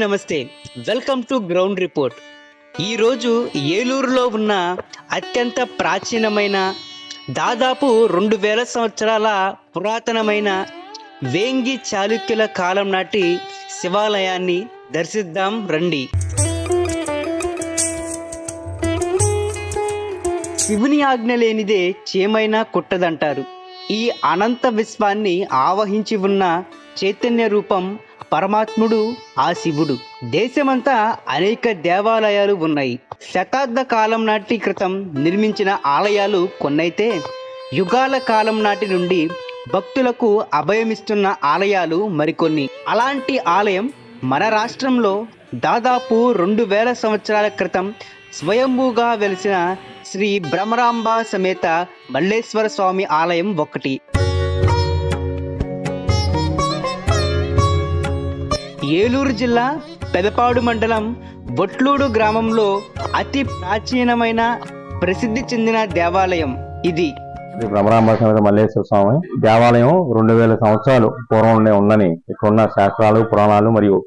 నమస్తే, welcome to ground report. ఈరోజు ఏలూరులో ఉన్న అత్యంత ప్రాచీనమైన దాదాపు 2000 సంవత్సరాల పురాతనమైన వేంగి చాళుక్యుల కాలం నాటి శివాలయాన్ని దర్శిద్దాం రండి. శివుని ఆజ్ఞ లేనిదే చేమైనా కుట్టదంటారు. ఈ అనంత విశ్వాన్ని ఆవహించి ఉన్న చైతన్య రూపం పరమాత్ముడు ఆ శివుడు. దేశమంతా అనేక దేవాలయాలు ఉన్నాయి. శతాబ్ద కాలం నాటి క్రితం నిర్మించిన ఆలయాలు కొన్నైతే యుగాల కాలం నాటి నుండి భక్తులకు అభయమిస్తున్న ఆలయాలు మరికొన్ని. అలాంటి ఆలయం మన రాష్ట్రంలో దాదాపు 2000 సంవత్సరాల క్రితం స్వయంభూగా వెలిసిన శ్రీ భ్రమరాంబ సమేత మల్లేశ్వర స్వామి ఆలయం ఒకటి. ఏలూరు జిల్లా పెదపాడు మండలం బొట్లూడు గ్రామంలో అతి ప్రాచీనమైన ప్రసిద్ధి చెందిన దేవాలయం ఇది. భ్రమరాంబ సమేత మల్లేశ్వర స్వామి దేవాలయం 2000 సంవత్సరాలు పూర్వంలో ఉందని ఇక్కడున్న శాస్త్రాలు, పురాణాలు మరియు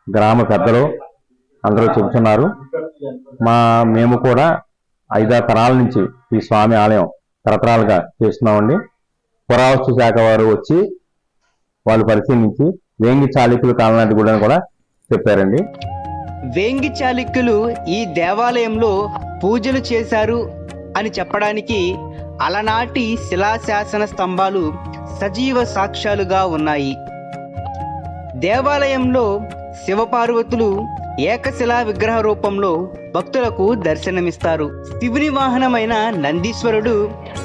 గ్రామ పెద్దలు అందరూ చెబుతున్నారు. మేము కూడా 5-6 తరాల నుంచి ఈ స్వామి ఆలయం తరతరాలుగా చేస్తున్నామండి. పురావస్తు శాఖ వారు వచ్చి వాళ్ళు పరిశీలించి వేంగి చాళుక్యుల కాలం నాటి గుడి అని కూడా చెప్పారండి. వేంగి చాళుక్యులు ఈ దేవాలయంలో పూజలు చేశారు అని చెప్పడానికి అలనాటి శిలాశాసన స్తంభాలు సజీవ సాక్ష్యాలుగా ఉన్నాయి. దేవాలయంలో శివపార్వతులు ఏకశిలా విగ్రహ రూపంలో భక్తులకు దర్శనమిస్తారు. శివుని వాహనమైన నందీశ్వరుడు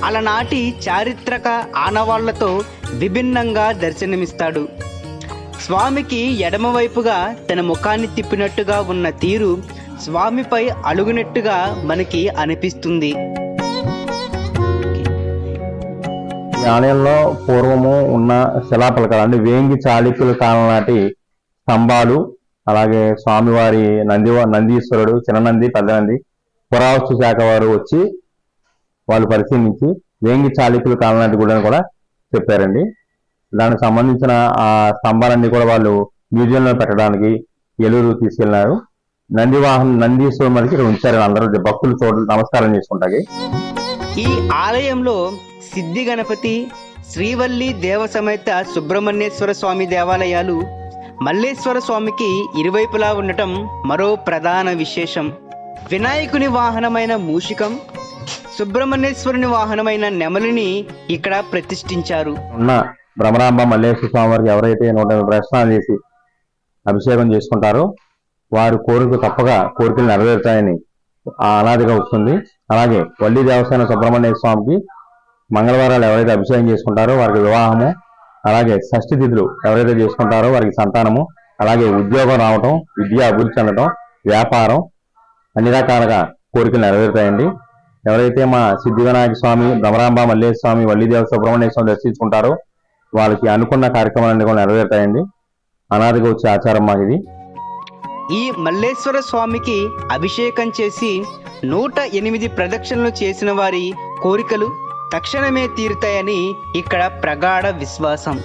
అలనాటి చారిత్రక ఆనవాళ్లతో విభిన్నంగా దర్శనమిస్తాడు. స్వామికి ఎడమవైపుగా తన ముఖాన్ని తిప్పినట్టుగా ఉన్న తీరు స్వామిపై అలుగునట్టుగా మనకి అనిపిస్తుంది. ఈ ఆలయంలో పూర్వము ఉన్న శిలాఫలకాలు అంటే వేంగి చాళుక్యుల కాలం నాటి స్తంభాలు, అలాగే స్వామివారి నందీశ్వరుడు, చిన్ననంది, పెద్దనంది పురావస్తు శాఖ వారు వచ్చి వాళ్ళు పరిశీలించి వేంగి చాళుక్యుల కాలం నాటి గుడి అని కూడా చెప్పారండి. దానికి సంబంధించిన ఆ స్తంభాలన్నీ కూడా వాళ్ళు మ్యూజియంలో పెట్టడానికి ఏలూరు తీసుకెళ్లినారు. నందీశ్వరం మనకి ఇక్కడ ఉంచారు. అందరూ భక్తులు నమస్కారం చేసుకుంటారు. ఈ ఆలయంలో సిద్ధి గణపతి, శ్రీవల్లి దేవ సమేత సుబ్రహ్మణ్యేశ్వర స్వామి దేవాలయాలు మల్లేశ్వర స్వామికి ఇరువైపులా ఉండటం మరో ప్రధాన విశేషం. వినాయకుని వాహనమైన మూషికం, సుబ్రహ్మణ్యేశ్వరుని వాహనమైన నెమలిని ఇక్కడ ప్రతిష్ఠించారు. భ్రమరాంబ మల్లేశ్వర స్వామి వారికి ఎవరైతే 108 ప్రదక్షిణాలు చేసి అభిషేకం చేసుకుంటారో వారి కోరికలు నెరవేరుతాయని అనాదిగా వస్తుంది. అలాగే వల్లి దేవస్థాన సుబ్రహ్మణ్య స్వామికి మంగళవారాలు ఎవరైతే అభిషేకం చేసుకుంటారో వారికి వివాహము, అలాగే షష్ఠి తిథులు ఎవరైతే చేసుకుంటారో వారికి సంతానము, అలాగే ఉద్యోగం రావటం, విద్య అభివృద్ధి చెందటం, వ్యాపారం, అన్ని రకాలుగా కోరికలు నెరవేరుతాయండి. ఎవరైతే మా సిద్ధి వినాయక స్వామి, భ్రమరాంబ మల్లేశ్వర స్వామి, వల్లిదేవ సుబ్రహ్మణ్య స్వామి దర్శించుకుంటారో వాళ్ళకి అనుకున్న కార్యక్రమాలన్నీ కూడా నెరవేరుతాయండి. అనాదిగా వచ్చే ఆచారం మాకు ఇది. ఈ మల్లేశ్వర స్వామికి అభిషేకం చేసి 108 ప్రదక్షిణలు చేసిన వారి కోరికలు తక్షణమే తీరుతాయని ఇక్కడ ప్రగాఢ విశ్వాసం.